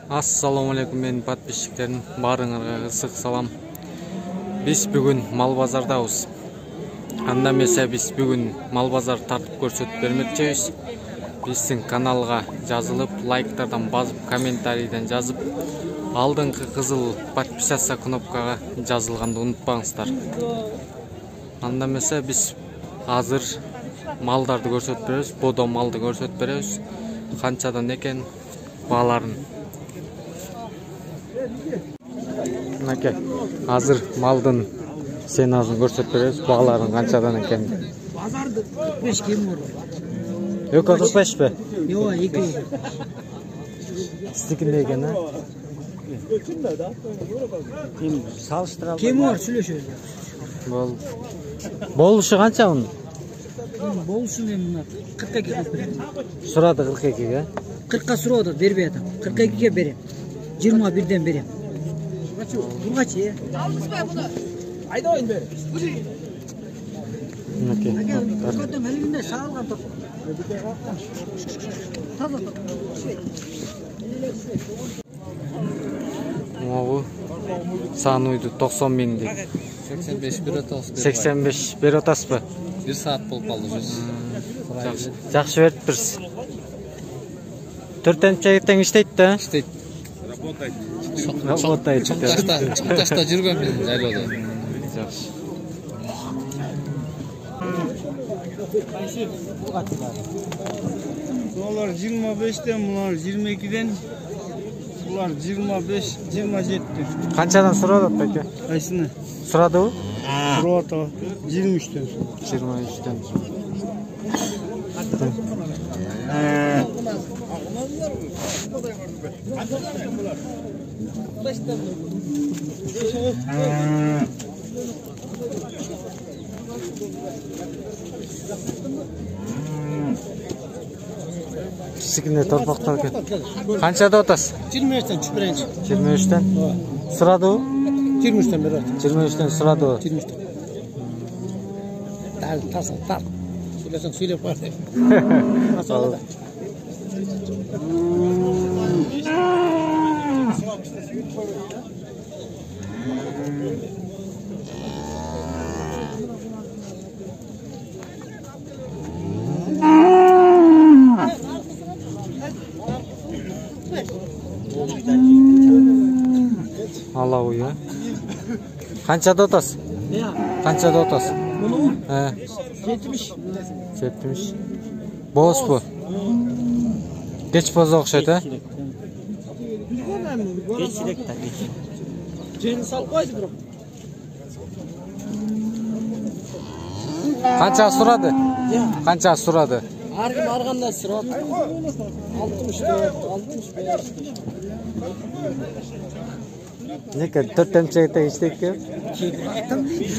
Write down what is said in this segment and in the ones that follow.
Assalamu alaikum менин подписчиктерим, баарыңарга ысык салам. Биз бүгүн мал базардабыз. Анда эмесе биз бүгүн мал базар тартып көрсөтүп бермекчибиз. Биздин каналга жазылып, лайктардан басып, комментарийден жазып, алдыңкы кызыл подписаться кнопкага жазылганды унутпаңыздар. Анда эмесе биз азыр малдарды көрсөтүп беребиз, бодо малды көрсөтүп беребиз. Канчадан экен бааларын. Мынакей, азыр малдын ценасын көрсөтүп беребиз, бааларын канчадан экен. Базарды 45 кем бар. Экөө 45 бе? Жок, 2. Сиздикинде экен, а? Кем салыштырабыз. Кем бар, сүйлөшөбүз. Болушу канча мунун? Болушу мына 42 кылып берем. Сурады 42-ге. 40-ка сурады, бербей атам. 42-ге берем. 21-ден берем. Бургачы. Албызбай буну. Айдайын бери. Мынакей. Көтөм элигинде саалган топ. Таза топ. Могу сануйду 90 миң дейт. 85 бир атасы. 85 бер атасызбы? 1 саат болуп калды жүз. Жакшы берипсиз. 4-нче тең иштейт да? Иштейт. Работает. Чоңташта жүргөн мен жайлоодо. Жакшы. Bunlar 25'ten, bunlar 22'den, bunlar 25, 27'den. Канчадан сурады пеке? Kaysını? Сурадыбы? Buraya 23'ten. 23'тен. Кичикине торпактар экен. Канчада атасыз? 23-тен түшүп берейинчи. 23'тен. Сурадыбы? 23-тен берет. 23'тен сурадыбы? 23-тен. Дал тар. Сүйлөсөң сүйлөп бар деп. Масалада. Алау ya. Канчада атасыз? Канчада атасыз? Bunu 70. 70. Boz bu. Geç boz okşaydı ha? Geçirek tabii. Ceni sal koydu bro. Kança suradı? Kança suradı? Arganda sırat. 64, 65. Ne kadar? 4-nче iştek ki? İşte tabii.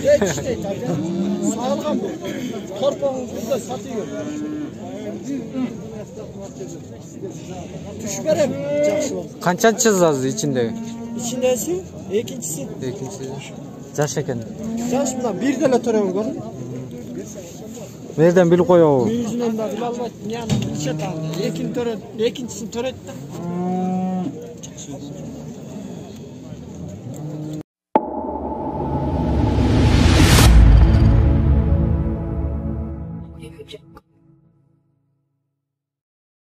Sağlıkam bu. Torpağın burada satıyor. Tuş verem. Kançançı yazdı içinde? İçindesi, ikincisi. İkincisi. Yaş eken. Yaş bundan bir de tören var. Nereden bil koyuyor? Yüzünden de bilalmat yani içe tanıdı. İkincisini töretti. Çok